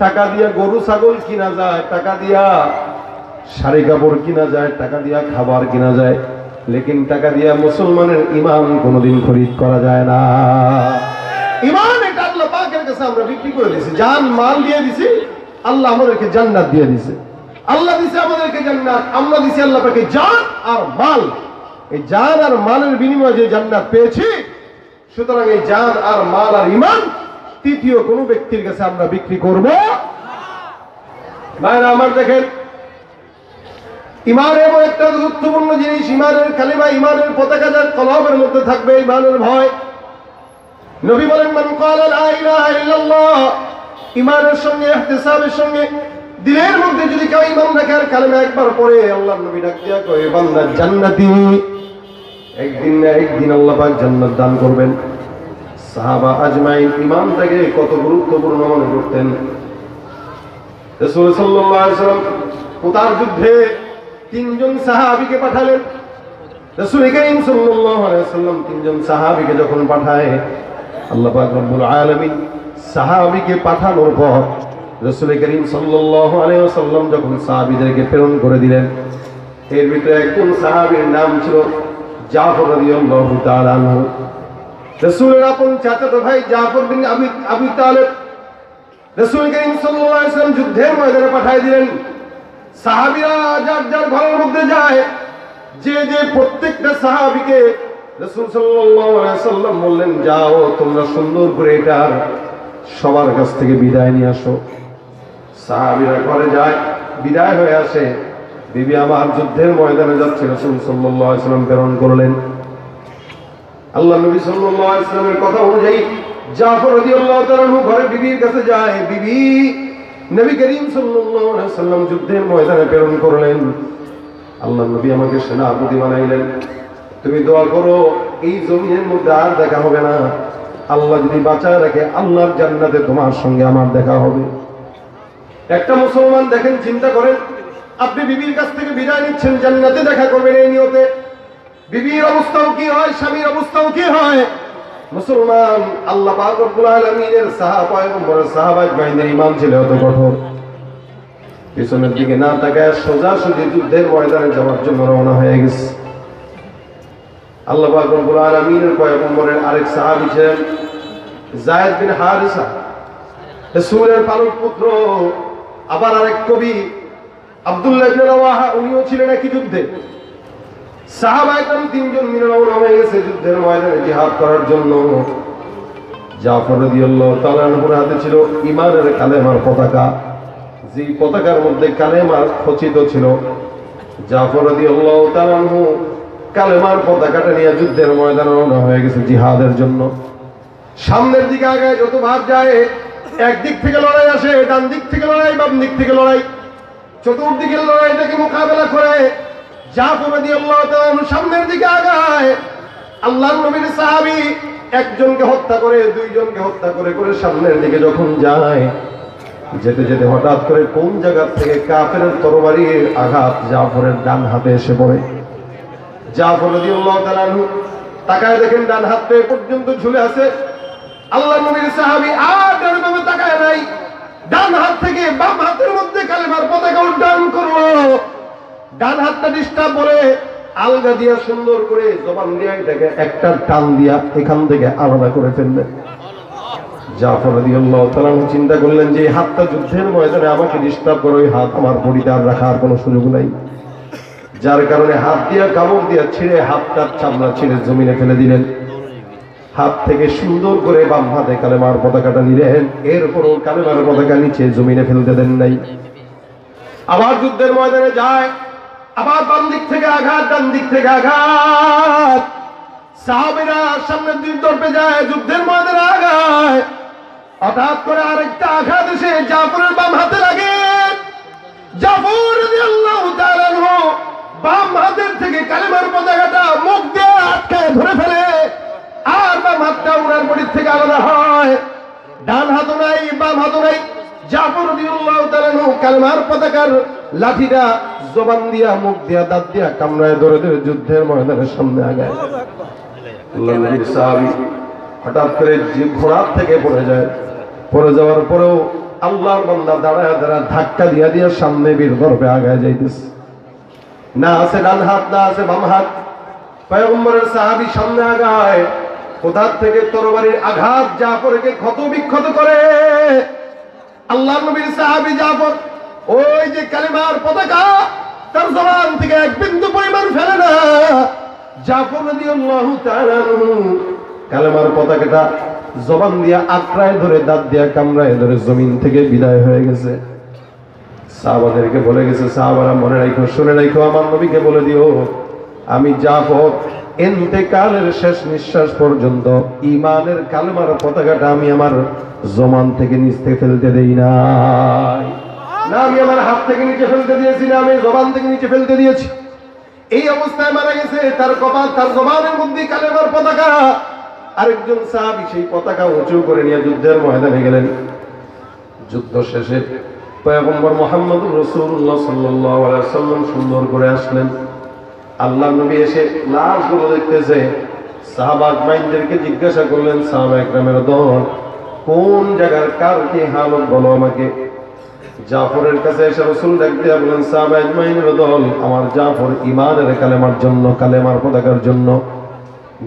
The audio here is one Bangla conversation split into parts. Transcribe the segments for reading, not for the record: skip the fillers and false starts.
টাকা দিয়া গরু ছাগল কিনা যায়, টাকা দিয়া শাড়ি কাপড় কিনা যায়, টাকা দিয়া খাবার কিনা যায়, লেকিন টাকা দিয়া মুসলমানের ঈমান কোনোদিন খরিদ করা যায় না। ঈমান এটা আল্লাহ পাকের কাছে আমরা বিক্রি করে দিয়েছি, জান মাল দিয়ে দিছি, আল্লাহ আমাদেরকে জান্নাত দিয়ে দিয়েছে। আল্লাহ দিছে আমাদেরকে জান্নাত, আমরা দিছি আল্লাহ পাকে জান আর মাল। এই জান আর মালের বিনিময়ে যে জান্নাত পেয়েছি, সুতরাং এই জান আর মাল আর ঈমান তৃতীয় কোন ব্যক্তির কাছে আমরা বিক্রি করব ভাইরা আমার। দেখেন, ঈমান এমন একটা গুরুত্বপূর্ণ জিনিস, ঈমানের কালিমা, ঈমানের পতাকা যার কলবের মধ্যে থাকবে, ঈমানের ভয়। নবী বলেন, মান ক্বালা লা ইলাহা ইল্লাল্লাহ, ঈমানের সঙ্গে ইহতিসাবের সঙ্গে দিলের মধ্যে যদি কেউ ঈমান রাখে আর কালিমা একবার পড়ে, আল্লাহর নবী ডাক দিয়া কয়, বান্দা জান্নাতি, একদিন না একদিন আল্লাহ পাক জান্নাত দান করবেন। সাহাবা আজমাইন ঈমানটাকে কত গুরুত্বপূর্ণ মনে করতেন। রাসূল সাল্লাল্লাহু আলাইহি ওয়াসাল্লাম উতার যুদ্ধে তিনজন সাহাবীকে পাঠালেন। রাসূল করিম সাল্লাল্লাহু আলাইহি ওয়াসাল্লাম তিনজন সাহাবীকে যখন পাঠায়, আল্লাহ পাক রব্বুল আলামিন সাহাবীকে পাঠানোর পর রাসূল করিম সাল্লাল্লাহু আলাইহি ওয়াসাল্লাম যখন সাহাবীদেরকে প্রেরণ করে দিলেন, এর ভিতরে একজন সাহাবীর নাম ছিল জাফর রাদিয়াল্লাহু তাআলা আনহু। রাসূলের আপন চাচাতো ভাই জাফর বিন আবি তালেব রাসূল করিম সাল্লাল্লাহু আলাইহি ওয়াসাল্লাম যুদ্ধের ময়দানে পাঠিয়ে দিলেন। সাহাবীরা যার যার ঘরের মধ্যে যায়, যে যে প্রত্যেকটা সাহাবীকে রাসূল সাল্লাল্লাহু আলাইহি ওয়াসাল্লাম বললেন, যাও তোমরা সুন্দর করে এটার সবার কাছ থেকে বিদায় নিয়ে আসো। সাহাবীরা ঘরে যায়, বিদায় হয়ে আসে। বিবি আমার যুদ্ধের ময়দানে যাচ্ছে, রাসূল সাল্লাল্লাহু আলাইহি ওয়াসাল্লাম প্রেরণ করলেন। আল্লাহ নবী সাল্লাল্লাহু আলাইহি ওয়াসাল্লামের কথা অনুযায়ী জাফর রাদিয়াল্লাহু তাআলা ঘরে বিবির কাছে যায়। বিবি, নবী করিম সাল্লাল্লাহু আলাইহি ওয়াসাল্লাম যুদ্ধের ময়দানে প্রেরণ করলেন, আল্লাহ নবী আমাকে সেনাপতি বানাইলেন, তুমি দোয়া করো এই জমিনের মধ্যে আর দেখা হবে না, আল্লাহ যদি বাঁচায় রাখে আল্লাহর জান্নাতে তোমার সঙ্গে আমার দেখা হবে। একটা মুসলমান দেখেন, চিন্তা করেন, আপনি বিবির কাছ থেকে বিদায় নিচ্ছেন, জান্নাতে দেখা করবেন এই নিয়তে। বিবির অবস্থাও কি হয়, স্বামীর অবস্থাও কি হয়? মুসলমান আল্লাহ পাক রব্বুল আলামিনের সাহাবায়ে বাহিনীর ঈমান ছিল এত কঠোর, পিছনের দিকে না তাকায় সোজাসুজি যুদ্ধের ময়দানে যাওয়ার জন্য রওনা হয়ে গেছে। আল্লাহ পাক রব্বুল আলামিনের পয়গম্বরের আরেক সাহাবী ছিলেন যায়েদ বিন হারিসা, রাসূলের পালক পুত্র। আবার আরেক কবি আব্দুল্লাহ ইবনে রাওয়াহা, উনিও ছিলেন একই যুদ্ধে। সাহাবায়ে কেরাম তিনজন মিলে রওনা হয়ে গেছে যুদ্ধের ময়দানে জিহাদ করার জন্য। জাফর রাদিয়াল্লাহু তাআলা আনহুর হাতে ছিল ঈমানের কালেমার পতাকা, যে পতাকার মধ্যে কালেমার খচিত ছিল। জাফর রাদিয়াল্লাহু তাআলা আনহু কালেমার পতাকাটা নিয়ে যুদ্ধের ময়দানে রওনা হয়ে গেছে জিহাদের জন্য। সামনের দিকে আগায় যত ভাব যায়, একদিক থেকে লড়াই আসে, ডান দিক থেকে লড়াই, বাম দিক থেকে লড়াই, চতুর্দিকের লড়াইটাকে মোকাবেলা করে জাফর রাদিয়াল্লাহু তাআলা আনহু সামনের দিকে আগায়। আল্লাহর নবীর সাহাবী একজনকে হত্যা করে, দুইজনকে হত্যা করে করে সামনের দিকে যখন যায়, যেতে যেতে হঠাৎ করে কোন জায়গা থেকে কাফেরের তরবারির আঘাত জাফরের ডান হাতে এসে পড়ে। জাফর রাদিয়াল্লাহু তাআলা আনহু তাকায় দেখেন ডান হাতে পর্যন্ত ঝুলে আছে। আল্লাহর নবীর সাহাবী আর ডানভাবে তাকায় নাই, ডান হাত থেকে বাম হাতের মধ্যে কালেমার পতাকা উড্ডয়ন করলো। ডান হাতটা ডিস্টার্ব করে আলগা দিয়া সুন্দর করে জবান দিয়া এটাকে একটা টান দিয়া এখান থেকে আলাদা করে ফেললেন। জাফর রাদিয়াল্লাহু তাআলা চিন্তা করলেন যে এই হাতটা যুদ্ধের ময়দানে আমাকে ডিস্টার্ব করে, ওই হাত আমার পরিত্যাগ রাখার কোনো সুযোগ নাই। যার কারণে হাত দিয়া কামড় দিয়া ছিঁড়ে হাতটার চামড়া ছিঁড়ে জমিনে ফেলে দিলেন। হাত থেকে সুন্দর করে বাম হাতে কালেমার পতাকাটা নিলেন, এরপরও কালেমার পতাকা নিচে জমিনে ফেলতে দেন নাই। আবার যুদ্ধের ময়দানে যায়, আবার বাম দিক থেকে আঘাত, ডান দিক থেকে আঘাত। সাহাবীরা সামনের দিক দৌড়ে যায়, যুদ্ধের ময়দানে আগায়। হঠাৎ করে আরেকটা আঘাত এসে জাফরের বাম হাতে লাগে। জাফর রাদিয়াল্লাহু তাআলা আনহু বাম হাতের থেকে কালেমার পতাকাটা মুখ দিয়ে আটকায় ধরে ফেলে, আর বাম হাতটা উনার বডির থেকে আলাদা হয়। ডান হাতও নাই, বাম হাতও নাই। জাফর রাদিয়াল্লাহু তাআলা আনহু কালেমার পতাকার লাঠিটা জবান দিয়া, মুখ দিয়া, দাঁত দিয়া কামড়ায় ধরে ধরে যুদ্ধের ময়দানের সামনে আগায়। আল্লাহর নবীর সাহাবী হঠাৎ করে ঘোড়ার থেকে পড়ে যায়। পড়ে যাওয়ার পরেও আল্লাহর বান্দা দাঁড়ায় দাঁড়ায় ধাক্কা দিয়া দিয়া সামনে বীর গর্বে আগায় যাইতেছে। না আছে ডান হাত, না আছে বাম হাত। পয়গম্বরের সাহাবী সামনে আগায়, কোথার থেকে তরবারির আঘাত জাফরকে ক্ষত বিক্ষত করে। আল্লাহর নবীর সাহাবী জাফর ওই যে কালিমার পতাকা তার জবান থেকে এক বিন্দু পরিমাণ ফেলে না। জাফর রাদিয়াল্লাহু তাআলা কালিমার পতাকাটা জবান দিয়া আঁকড়ায় ধরে, দাঁত দিয়া কামড়ায় ধরে জমিন থেকে বিদায় হয়ে গেছে। সাহাবাদেরকে বলে গেছে, সাহাবারা মনে রাখো, শুনে রাখো, আমার নবীকে বলে দিও, আমি জাফর ইন্তেকালের শেষ নিঃশ্বাস পর্যন্ত ঈমানের কালেমার পতাকাটা আমি আমার জমান থেকে নিচ থেকে ফেলতে দেই নাই। না আমি আমার হাত থেকে নিচে ফেলতে দিয়েছি, না আমি জবান থেকে নিচে ফেলতে দিয়েছি। এই অবস্থায় মারা গেছে। তার কপাল, তার জবানের মধ্যে কালেমার পতাকা। আরেকজন সাহাবী সেই পতাকা উঁচু করে নিয়ে যুদ্ধের ময়দানে গেলেন। যুদ্ধ শেষে পয়গম্বর মুহাম্মদুর রাসূলুল্লাহ সাল্লাল্লাহু আলাইহি ওয়াসাল্লাম সুন্দর করে আসলেন। আল্লাহর নবী এসে লাশগুলো দেখতেছে। সাহাবা আজমাইনদেরকে জিজ্ঞাসা করলেন, সাহাবা একরামের দল, কোন জায়গার কার কি হালত বলো আমাকে। জাফরের কাছে এসে রাসূল ডাক দিয়া বলেন, সাহাবা আজমাইনের দল, আমার জাফর ঈমানের কালেমার জন্য, কালেমার পতাকার জন্য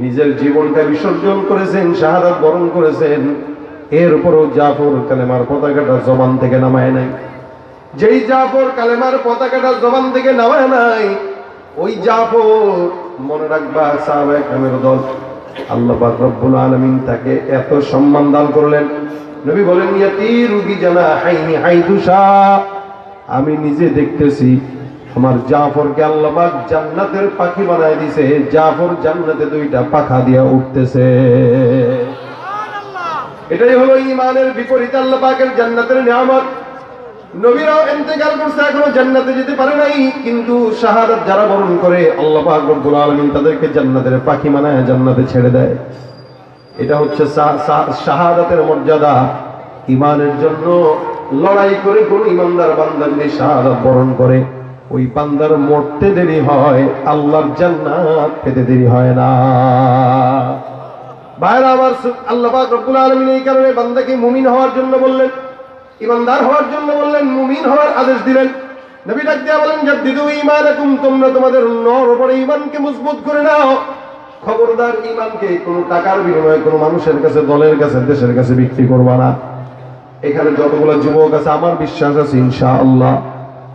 নিজের জীবনটা বিসর্জন করেছেন, শাহাদাত বরণ করেছেন। এরপরও জাফর কালেমার পতাকাটা জবান থেকে নামায় নাই। যেই জাফর কালেমার পতাকাটা জবান থেকে নামায় নাই, ওই জাফর, মনে রাখবা সাহাবা একরামের দল, আল্লাহ পাক রব্বুল আলামিন তাকে এত সম্মান দান করলেন। নবী বলেন, ইয়াতিরু বিজানাহাইনি হাইদুশা, আমি নিজে দেখতেছি আমার জাফরকে আল্লাহ পাক জান্নাতের পাখি বানায় দিয়েছে। জাফর জান্নাতে দুইটা পাখা দিয়া উঠতেছে। এটাই হলো ঈমানের বিপরীত আল্লাহ পাকের জান্নাতের নিয়ামত। নবীরাও ইন্তেকাল করছে, এখনো জান্নাতে যেতে পারে নাই, কিন্তু শাহাদাত যারা বরণ করে আল্লাহ পাক রব্বুল আলামিন তাদেরকে জান্নাতের পাখি বানায় জান্নাতে ছেড়ে দেয়। এটা হচ্ছে শাহাদাতের মর্যাদা। ঈমানের জন্য লড়াই করে কোন ঈমানদার বান্দা যদি শাহাদাত বরণ করে, ওই বান্দার মরতে দেরি হয়, আল্লাহর জান্নাত পেতে দেরি হয় না। ভাইরা আমার, আল্লাহ পাক রব্বুল আলামিন এই কারণে বান্দাকে মুমিন হওয়ার জন্য বললেন, ঈমানদার হওয়ার জন্য বললেন, মুমিন হওয়ার আদেশ দিলেন। নবী ডাক দিয়া বলেন, জাদ্দিদু ঈমানাকুম, তোমরা তোমাদের নর উপরে ঈমানকে মজবুত করে নাও। খবরদার ঈমানকে কোনো টাকার বিনিময়ে কোনো মানুষের কাছে, দলের কাছে, দেশের কাছে বিক্রি করবা না। এখানে যতগুলো যুবক আছে, আমার বিশ্বাস আছে ইনশাআল্লাহ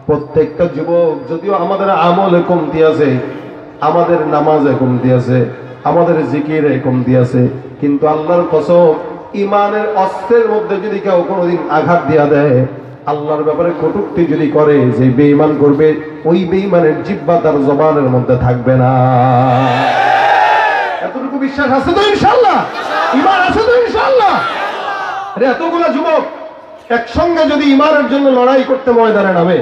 প্রত্যেকটা যুবক, যদিও আমাদের আমলে কমতি আছে, আমাদের নামাজে কমতি আছে, আমাদের জিকিরে কমতি আছে, কিন্তু আল্লাহর কসম, ঈমানের অস্ত্রের মধ্যে যদি কেউ কোনোদিন আঘাত দিয়া দেয়, আল্লাহর ব্যাপারে কটূক্তি যদি করে, যে বেঈমান করবে, ওই বেঈমানের জিহ্বা তার জবানের মধ্যে থাকবে না। এতটুকু বিশ্বাস আছে তো ইনশাআল্লাহ? ঈমান আছে তো ইনশাআল্লাহ? আরে এতগুলো যুবক একসঙ্গে যদি ঈমানের জন্য লড়াই করতে ময়দানে নামে,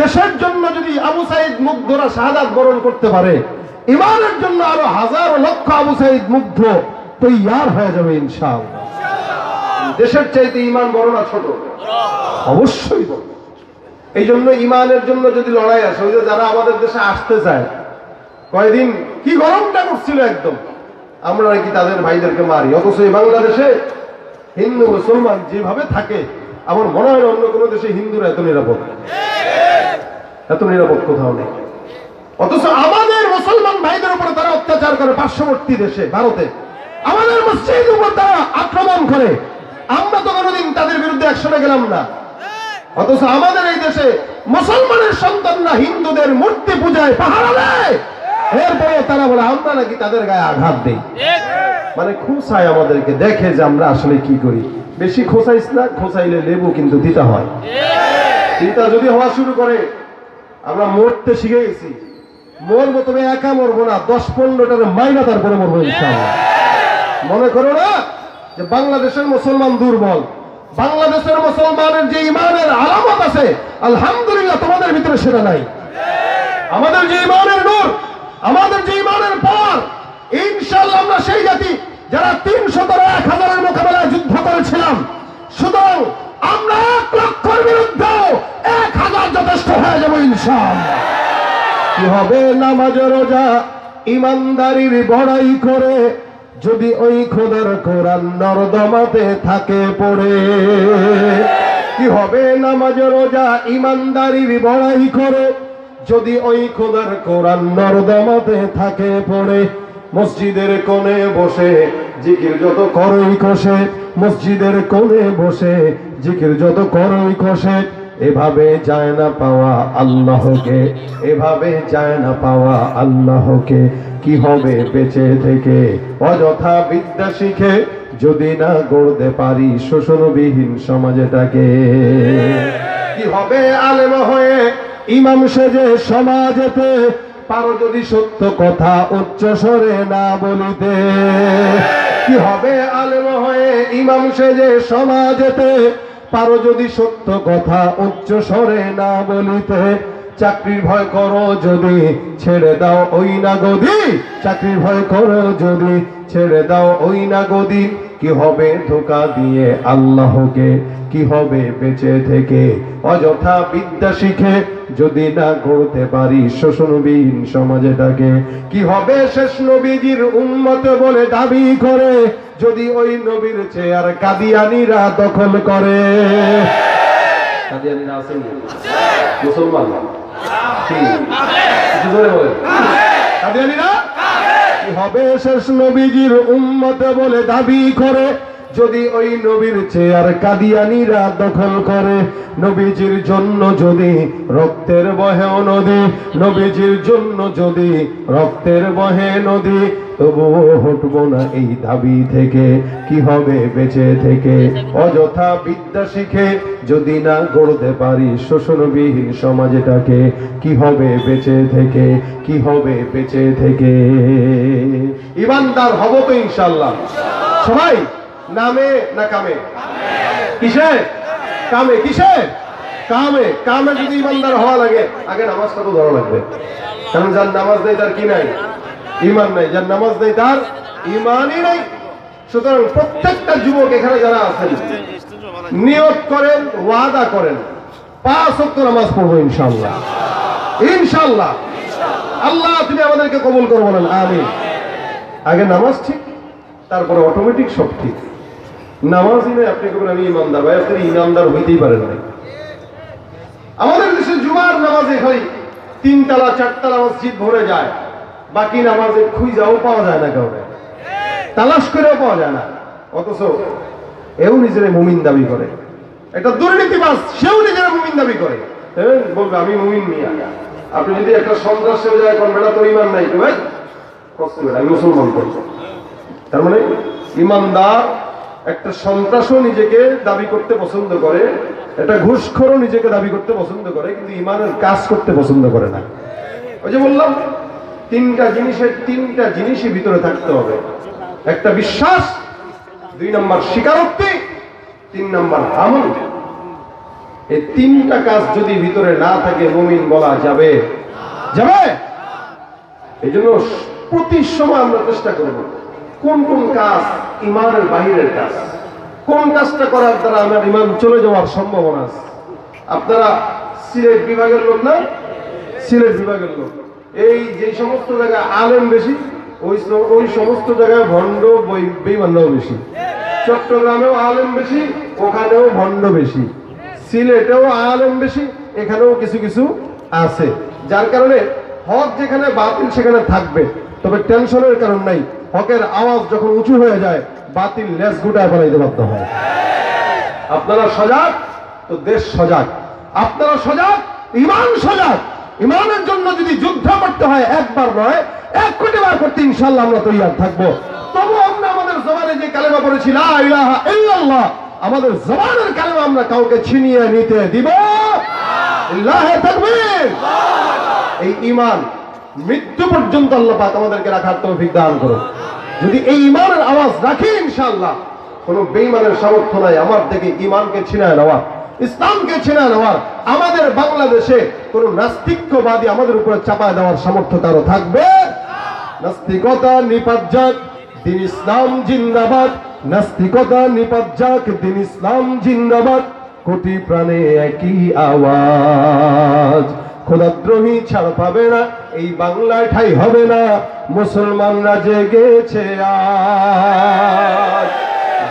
দেশের জন্য যদি আবু সাঈদ মুগ্ধরা শাহাদাত বরণ করতে পারে, ঈমানের জন্য আরো হাজার লক্ষ আবু সাঈদ মুগ্ধ তৈয়ার হয়ে যাবে ইনশাআল্লাহ। দেশের চাইতে ঈমান বড় না ছোট? অবশ্যই বড়। এই জন্য ঈমানের জন্য যদি লড়াই আসে, ওই যে যারা আমাদের দেশে আসতে চায়, কয়দিন কি গরমটা করছিল একদম, আমরা নাকি তাদের ভাইদেরকে মারি, অথচ এই বাংলাদেশে হিন্দু মুসলমান যেভাবে থাকে, আমার মনে হয় অন্য কোনো দেশে হিন্দুরা এত নিরাপদ, এত নিরাপদ কোথাও নেই। অথচ আমাদের মুসলমান ভাইদের উপরে তারা অত্যাচার করে, পার্শ্ববর্তী দেশে ভারতে আমাদের মসজিদের উপর তারা আক্রমণ করে, আমরা তো কোনোদিন তাদের বিরুদ্ধে একশনে গেলাম না। অথচ আমাদের এই দেশে মুসলমানের সন্তানরা হিন্দুদের মূর্তি পূজায় পাহারা দেয়, এরপরে তারা বলে আমরা নাকি তাদের গায়ে আঘাত দেই। মানে খোঁচায় আমাদেরকে, দেখে যে আমরা আসলে কি করি। বেশি খোঁচাইস না, খোঁচাইলে লেবু কিন্তু তিতা হয়। তিতা যদি হওয়া শুরু করে, আমরা মরতে শিখে গেছি, মরবো, তবে একা মরবো না, 10-15টার মাইনা তারপরে মরবো ইনশাআল্লাহ। মনে করো না যে বাংলাদেশের মুসলমান দুর্বল। বাংলাদেশের মুসলমানের যে ঈমানের আলামত আছে, আলহামদুলিল্লাহ তোমাদের ভিতরে সেটা নাই। আমাদের যে ঈমানের নূর, আমাদের যে ঈমানের পাওয়ার, ইনশাআল্লাহ আমরা সেই জাতি যারা 300-1000-এর মোকাবেলায় যুদ্ধ করেছিলাম। সুতরাং আমরা 1 লক্ষের বিরুদ্ধে 1000 যথেষ্ট হয়ে যাবো ইনশাআল্লাহ। কি হবে নামাজ রোজা ঈমানদারির বড়াই করে, যদি ওই খোদার কোরআন নর্দমাতে থাকে পড়ে। কি হবে নামাজ রোজা ইমানদারির বড়াই করে যদি ওই খোদার কোরআন নর্দমাতে থাকে পড়ে। মসজিদের কোণে বসে জিকির যত করই কষে, মসজিদের কোণে বসে জিকির যত করই কষে, এভাবে যায় না পাওয়া আল্লাহকে, এভাবে যায় না পাওয়া আল্লাহকে। কি হবে বেঁচে থেকে অযথা বিদ্যা শিখে যদি না গড়তে পারি শোষণবিহীন সমাজটাকে। কি হবে আলেম হয়ে ইমাম সেজে সমাজেতে পারো যদি সত্য কথা উচ্চ স্বরে না বলিতে। কি হবে আলেম হয়ে ইমাম সেজে সমাজেতে পারো যদি সত্য কথা উচ্চ স্বরে না বলিতে। চাকরির ভয় করো যদি ছেড়ে দাও ওই না গদি, চাকরির ভয় করো যদি ছেড়ে দাও ওই না গদি। কি হবে ধোঁকা দিয়ে আল্লাহকে, কি হবে বেঁচে থেকে অযথা বিদ্যা শিখে যদি না গড়তে পারি শোষণবিহীন সমাজটাকে। কি হবে শেষ নবীজির উম্মত বলে দাবি করে যদি ওই নবীর চেয়ার কাদিয়ানীরা দখল করে। কাদিয়ানীরা আছেন মুসলমান কাদিয়ানীরা কি হবে শেষ নবীজির উম্মত বলে দাবি করে যদি ওই নবীর চেয়ার কাদিয়ানীরা দখল করে। নবীজির জন্য যদি রক্তের বহে নদী, নবীজির জন্য যদি রক্তের বহে নদী, তবুও হটবো না এই দাবি থেকে। কি হবে বেঁচে থেকে অযথা বিদ্যা শিখে যদি না গড়তে পারি শোষণবিহীন সমাজটাকে। কি হবে বেঁচে থেকে, কি হবে বেঁচে থেকে। ইমানদার হব তো ইনশাআল্লাহ সবাই, নামে না কামে? কিসে? কামে। কিসে? কামে। কামে যদি ইমানদার হওয়া লাগে আগে নামাজটা তো ধরা লাগবে, কারণ যার নামাজ নেই তার কি নাই? ইমান নাই। যার নামাজ নেই তার ইমানই নাই। সুতরাং প্রত্যেকটা যুবক এখানে যারা আছেন নিয়ত করেন, ওয়াদা করেন 5 ওয়াক্ত নামাজ পড়বো ইনশাআল্লাহ। ইনশাআল্লাহ আল্লাহ তুমি আমাদেরকে কবুল করো বলেন আমিন। আগে নামাজ ঠিক, তারপরে অটোমেটিক সব ঠিক। নামাজই নেই আপনি কবেন আমি ইমানদার, ভাই আপনি ইমানদার হইতেই পারেন নাই। আমাদের দেশে জুমার নামাজে হয় 3 তলা 4 তলা মসজিদ ভরে যায়, বাকি নামাজে খুঁজাও পাওয়া যায় না, কাউকে তালাশ করেও পাওয়া যায় না। অথচ এও নিজের মুমিন দাবি করে। একটা দুর্নীতিবাজ সেও নিজের মুমিন দাবি করে, বলবে আমি মুমিন মিয়া। আপনি যদি একটা সন্ত্রাস হয়ে যায় কোন বেটা তোর ইমান নাই, তো ভাই কষ্ট বেটা আমি মুসলমান করবো। তার মানে ইমানদার একটা সন্ত্রাসও নিজেকে দাবি করতে পছন্দ করে, একটা ঘুষখোরও নিজেকে দাবি করতে পছন্দ করে, কিন্তু ইমানের কাজ করতে পছন্দ করে না। ওই যে বললাম 3টা জিনিসই ভিতরে থাকতে হবে। একটা বিশ্বাস, 2 নম্বর স্বীকারোক্তি, 3 নম্বর আমল। এই 3টা কাজ যদি ভিতরে না থাকে মুমিন বলা যাবে? যাবে। এই জন্য প্রতি সময় আমরা চেষ্টা করব কোন কোন কাজ ইমানের বাহিরের কাজ, কোন কাজটা করার দ্বারা আমার ইমান চলে যাওয়ার সম্ভাবনা আছে। আপনারা সিলেট বিভাগের লোক না? সিলেট বিভাগের লোক। এই যে সমস্ত জায়গায় আলেম বেশি, ওই সমস্ত জায়গায় ভণ্ড বেঈমানরাও বেশি। চট্টগ্রামেও আলেম বেশি, ওখানেও ভণ্ড বেশি। সিলেটেও আলেম বেশি, এখানেও কিছু কিছু আছে। যার কারণে হক যেখানে বাতিল সেখানে থাকবে, তবে টেনশনের কারণ নাই। হকের আওয়াজ যখন উঁচু হয়ে যায় বাতিল লেজ গুটায় ফেলাইতে বাধ্য হয়। আপনারা সজাগ তো দেশ সজাগ, আপনারা সজাগ, ইমান সজাগ। ইমানের জন্য যদি যুদ্ধ করতে হয় একবার নয় 1 কোটি বার করতে ইনশাআল্লাহ আমরা তৈরি থাকবো। তবু আমরা আমাদের জবানে যে কালেমা পড়েছি লা ইলাহা ইল্লাল্লাহ, আমাদের জবানের কালেমা আমরা কাউকে ছিনিয়ে নিতে দিব না। আল্লাহু তাকবীর। এই ঈমান মৃত্যু পর্যন্ত আল্লাহ পাক আমাদেরকে রাখার তৌফিক দান করুন। যদি এই ঈমানের আওয়াজ রাখি ইনশাআল্লাহ কোনো বেঈমানের সামর্থ্য নাই আমার থেকে ঈমানকে ছিনায় নেওয়া, ইসলামকে ছিনায় নেওয়ার। আমাদের বাংলাদেশে কোন নাস্তিকবাদী আমাদের উপরে চাপায় দেওয়ার সামর্থ্য কারো থাকবে? নাস্তিকতা নিপাত যাক, দিন ইসলাম জিন্দাবাদ। নাস্তিকতা নিপাত যাক, দিন ইসলাম জিন্দাবাদ। কোটি প্রাণে একই আওয়াজ, খোদাদ্রোহী ছাড় পাবে না, এই বাংলায় ঠাই হবে না। মুসলমানরা জেগেছে আজ।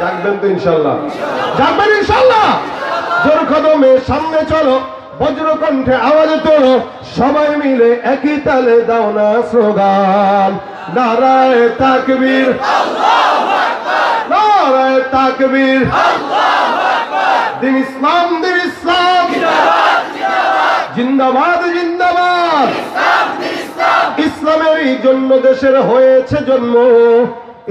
জাগবেন তো ইনশাআল্লাহ? জাগবেন ইনশাআল্লাহ? জোর কদমে সামনে চলো, বজ্র কণ্ঠে আওয়াজ তোলো, সবাই মিলে একই তালে দাও না স্লোগান, নারায়ে তাকবীর, নারায়ে তাকবীর, দিন ইসলাম, দিন ইসলাম, জিন্দাবাদ, জিন্দাবাদ, ইসলামের জন্য দেশের হয়েছে জন্ম,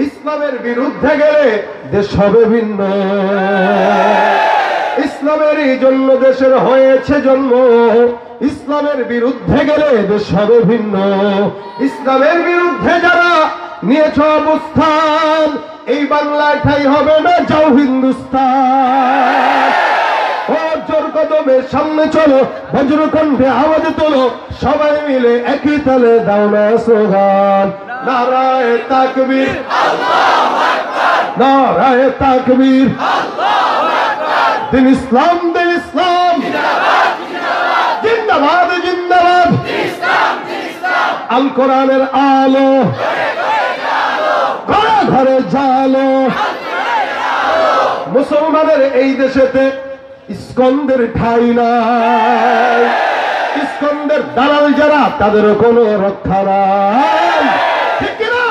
ইসলামের বিরুদ্ধে গেলে দেশ হবে ভিন্ন, ইসলামের জন্য দেশের হয়েছে জন্ম, ইসলামের বিরুদ্ধে গেলে দেশ হবে ভিন্ন, ইসলামের বিরুদ্ধে যারা নিয়েছ অবস্থান, এই বাংলায় ঠাই হবে না, যাও হিন্দুস্তান। ও জোর কদমে সামনে চলো, বজ্র কণ্ঠে আওয়াজ তোলো, সবাই মিলে একই তালে দাও না স্লোগান, নারায়ে তাকবীর, নারায়ে তাকবীর, দিন ইসলাম, দিন ইসলাম, জিন্দাবাদ, জিন্দাবাদ, আল কোরআনের আলো ঘরে ঘরে জালো, মুসলমানের এই দেশেতে ইস্কন্দের ঠাই নাই, ইস্কন্দের দালাল যারা তাদের কোনো রক্ষা নাই, ঠিক কিনা?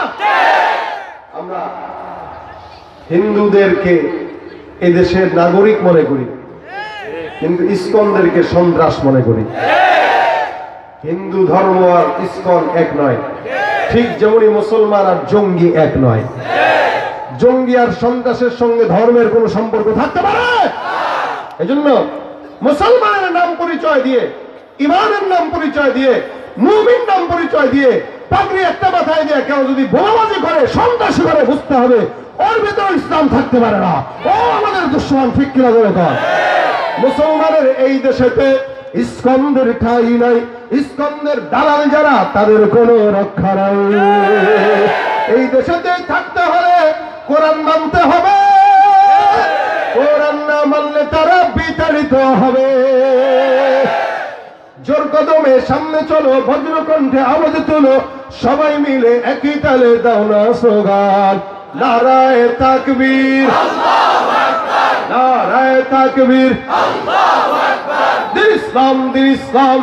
আমরা হিন্দুদেরকে এদেশের নাগরিক মনে করি, কিন্তু ইস্কনদেরকে সন্ত্রাস মনে করি। হিন্দু ধর্ম আর ইস্কন এক নয়, ঠিক যেমনি মুসলমান আর জঙ্গি এক নয়। জঙ্গি আর সন্ত্রাসের সঙ্গে ধর্মের কোনো সম্পর্ক থাকতে পারে? এজন্য মুসলমানের নাম পরিচয় দিয়ে, ইমানের নাম পরিচয় দিয়ে, মুমিন নাম পরিচয় দিয়ে, পাগড়ি একটা মাথায় দিয়ে কেউ যদি বোমাবাজি করে, সন্ত্রাসী করে, বুঝতে হবে ওর ভেতরে ইসলাম থাকতে পারে না, ও আমাদের দুশমন, ঠিক কিনা বলে কর? মুসলমানের এই দেশেতে ইস্কন্দের ঠাই নাই, ইস্কন্দের দালাল যারা তাদের কোনো রক্ষা নাই। এই দেশেতে থাকতে হলে কোরআন মানতে হবে, কোরআন না মানলে তারা বিতাড়িত হবে। জোর কদমে সামনে চলো, বজ্র কণ্ঠে আওয়াজ তোলো, সবাই মিলে একই তালে দাও না স্লোগান, নারায়ে তাকবীর, নারায়ে তাকবীর, দিন ইসলাম, দিন ইসলাম,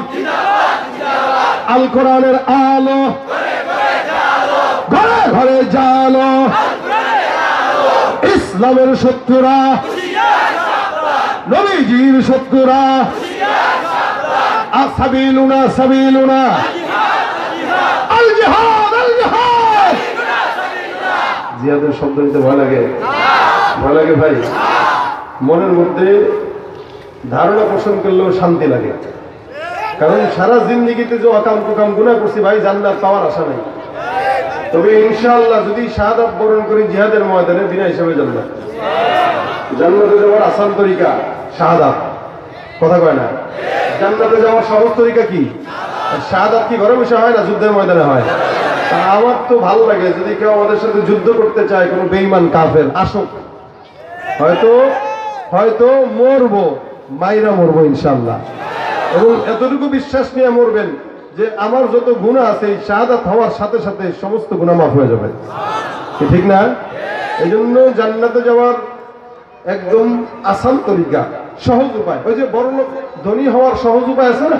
আল কোরআনের আলো ঘরে ঘরে জালো, ইসলামের শত্রুরা, নবীজির শত্রুরা, আসাবিলুনা সাবিলুনা, আল জিহাদ, আল জিহাদ। জিহাদের শব্দ নিতে ভয় লাগে, ভয় লাগে ভাই। মনের মধ্যে ধারণা পোষণ করলেও শান্তি লাগে, কারণ সারা জিন্দেগিতে যে অকাম কুকাম গুনাহ করছি ভাই, জান্নাত পাওয়ার আশা নাই। তবে ইনশাআল্লাহ যদি শাহাদাত বরণ করি জিহাদের ময়দানে, বিনা হিসাবে জান্নাত। জান্নাতে যাওয়ার আসান তরিকা শাহাদাত, কথা কয় না? জান্নাতে যাওয়ার সহজ তরিকা কি? শাহাদাত কি ঘরে বসে হয় না, যুদ্ধের ময়দানে হয়। তা আমার তো ভালো লাগে যদি কেউ আমাদের সাথে যুদ্ধ করতে চায়, কোনো বেঈমান কাফের আসুক, হয়তো হয়তো মরবো, মাইরা মরবো ইনশাআল্লাহ, এবং এতটুকু বিশ্বাস নিয়ে মরবেন যে আমার যত গুনাহ আছে এই শাহাদাত হওয়ার সাথে সাথে সমস্ত গুনাহ মাফ হয়ে যাবে, ঠিক না? এই জন্য জান্নাতে যাওয়ার একদম আসান তরিকা, সহজ উপায়। ওই যে বড় লোক ধনী হওয়ার সহজ উপায় আছে না,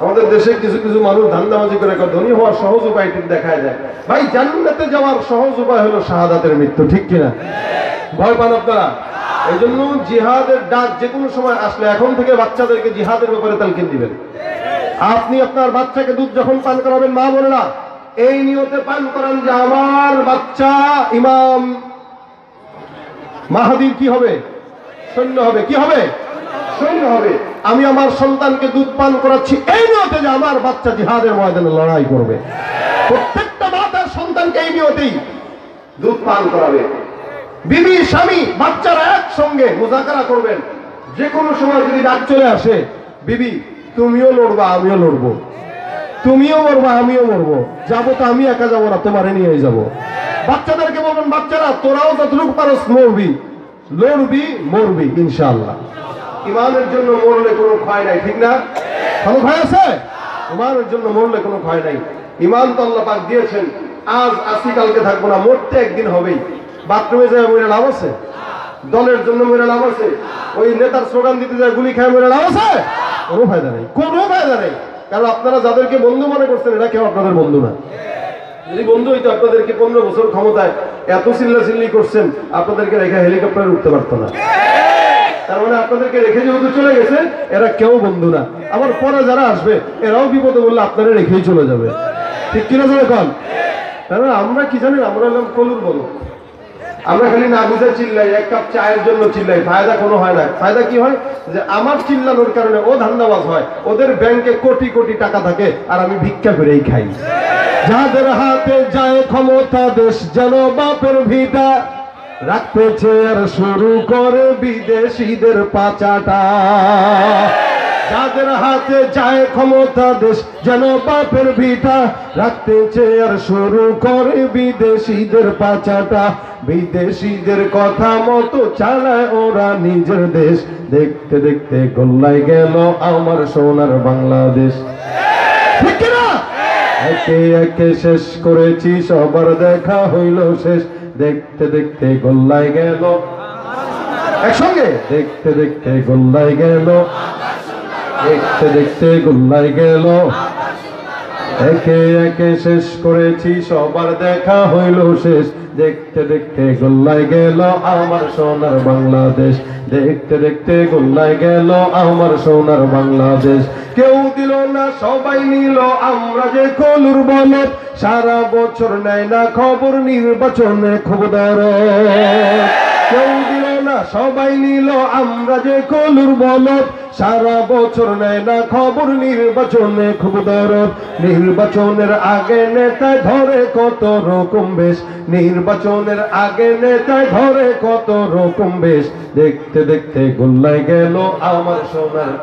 আমাদের দেশে কিছু কিছু মানুষ ধান্দাবাজি করে ধনী হওয়ার সহজ উপায় দেখায় যায়। ভাই জান্নাতে যাওয়ার সহজ উপায় হলো শাহাদাতের মৃত্যু, ঠিক কিনা? ভয় পান আপনারা? এই জন্য জিহাদের ডাক যে কোনো সময় আসলে এখন থেকে বাচ্চাদেরকে জিহাদের ব্যাপারে তালকিন দিবেন। আপনি আপনার বাচ্চাকে দুধ যখন পান করাবেন, মা বোনেরা এই নিয়তে পান করান যে আমার বাচ্চা ইমাম মাহাদির কি হবে? সৈন্য হবে। কি হবে? সৈন্য হবে। আমি আমার সন্তানকে দুধ পান করাচ্ছি এই নিয়তে যে আমার বাচ্চা জিহাদের ময়দানে লড়াই করবে। প্রত্যেকটা মা তার সন্তানকে এই নিয়তেই দুধ পান করাবে। বিবি স্বামী বাচ্চারা একসঙ্গে মুযাকারা করবেন। যে কোনো সময় যদি ডাক চলে আসে, বিবি তুমিও লড়বা আমিও লড়বো, তুমিও মরবা আমিও মরবো, যাবো তো আমি একা যাবো না, তোমারে নিয়ে যাবো। বাচ্চাদেরকে বলবেন, বাচ্চারা তোরাও যতটুকু পারস মরবি, লড়বি, মরবি ইনশাআল্লাহ। ইমানের জন্য মরলে কোনো ক্ষয় নাই, ঠিক না? কোনো ভয় আছে? ইমানের জন্য মরলে কোনো ক্ষয় নাই। ইমান তো আল্লাহ পাক দিয়েছেন, আজ আসি কালকে থাকবো না, মরতে একদিন হবেই। বাথরুমে যায় মরে লাভ আছে? দলের জন্য মেরে লাভ আছে? ওই নেতার স্লোগান দিতে যায় গুলি খেয়ে মেরে লাভ আছে? কোনো ফায়দা নেই, কোনো ফায়দা নেই। কারণ আপনারা যাদেরকে বন্ধু মনে করছেন এরা কেউ আপনাদের বন্ধু না। যদি বন্ধু হইতো আপনাদেরকে 15 বছর ক্ষমতায় এত চিল্লাচিল্লি করছেন, আপনাদেরকে রেখে হেলিকপ্টারে উঠতে পারতো না। তার মানে আপনাদেরকে রেখে যেহেতু চলে গেছে, এরা কেউ বন্ধু না। আবার পরে যারা আসবে এরাও বিপদে বললে আপনারা রেখেই চলে যাবে। ঠিক কিনা যাবে কন? কারণ আমরা কি জানেন, আমরা হলাম কলুর বলো। আমরা খালি না বুঝে চিল্লাই, এক কাপ চায়ের জন্য চিল্লাই, ফায়দা কোনো হয় না। ফায়দা কি হয়, যে আমার চিল্লানোর কারণে ও ধান্দাবাজ হয়, ওদের ব্যাংকে কোটি কোটি টাকা থাকে, আর আমি ভিক্ষা করেই খাই। যাদের হাতে যায় ক্ষমতা, দেশ যেন বাপের ভিটা, রাখতেছে আর শুরু করে বিদেশিদের পাচাটা। যাদের হাতে যায় ক্ষমতা, দেশ যেন বাপের ভিটা, রাখতেছে আর শুরু করে বিদেশিদের পাচাটা। বিদেশিদের কথা মতো চালায় ওরা নিজের দেশ, দেখতে দেখতে গোল্লায় গেল আমার সোনার বাংলাদেশ। ঠিক না? একে একে শেষ করেছি, সবার দেখা হইল শেষ, দেখতে দেখতে গোল্লায় গেল একসঙ্গে, দেখতে দেখতে গোল্লায় গেল, দেখতে দেখতে গোল্লায় গেল। একে একে শেষ করেছি, সবার দেখা হইল শেষ, দেখতে দেখতে গোল্লায় গেল আমার সোনার বাংলাদেশ, দেখতে দেখতে গোল্লায় গেল আমার সোনার বাংলাদেশ। কেউ দিল না সবাই নিল, আমরা যে কলুর বলদ, সারা বছর নেয় না খবর নির্বাচনে খবরদার। কেউ দিল না সবাই নিল, আমরা যে কলুর বলদ, সারা বছর নেয় না খবর নির্বাচনে খবরদার। নির্বাচনের আগে নেতায় ধরে কত রকম বেশ, নির্বাচনের আগে নেতায় ধরে কত রকম বেশ, দেখতে দেখতে গোল্লায় গেল আমার সোনার,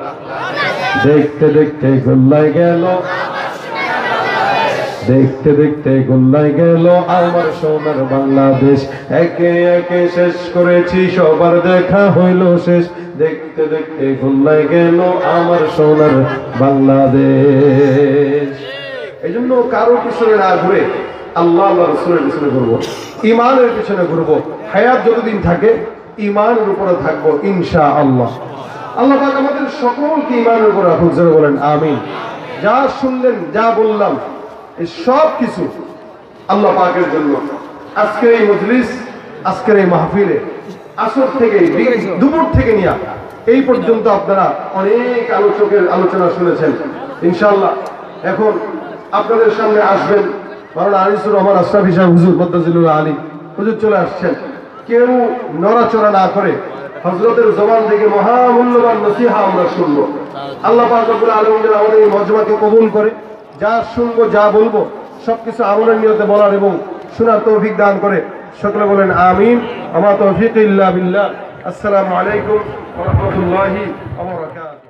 দেখতে দেখতে গোল্লায় গেল, দেখতে দেখতে গোল্লায় গেল আমার সোনার বাংলাদেশ। একে একে শেষ করেছি, সবার দেখা হইল শেষ, দেখতে দেখতে গোল্লায় গেল আমার সোনার বাংলাদেশ। এই জন্য কারো পিছনে না ঘুরে আল্লাহ আল্লাহ রাসূলের পিছনে ঘুরবো, ইমানের পিছনে ঘুরবো। হায়াত যতদিন থাকে ইমানের উপরে থাকবো ইনশাআল্লাহ। আল্লাহ পাক আমাদের সকলকে ইমানের উপর রাখুক, যারা বলেন আমিন। যা শুনলেন, যা বললাম, এই সব কিছু আল্লাহ পাকের জন্য। আজকের এই মজলিস, আজকের এই মাহফিলে আসর থেকে দুপুর থেকে নিয়ে এই পর্যন্ত আপনারা অনেক আলোচকের আলোচনা শুনেছেন। ইনশাআল্লাহ এখন আপনাদের সামনে আসবেন মাওলানা আনিসুর রহমান আশরাফি সাহেব হুজুর মদ্দাজিলুল আলী হুজুর চলে আসছেন। কেউ নড়াচড়া না করে হযরতের জবান থেকে মহামূল্যবান নসিহা আমরা শুনবো। আল্লাহ পাক রব্বুল আলামিন যেন আমাদের এই মজমাকে কবুল করে, যা শুনবো যা বলবো সবকিছু আমলের নিয়তে বলার এবং শোনার তৌফিক দান করে। সকলে বলেন আমিন। আমা তৌফিক ইল্লা বিল্লাহ। আসসালামু আলাইকুম ওয়া রাহমাতুল্লাহি ওয়া বারাকাতুহু।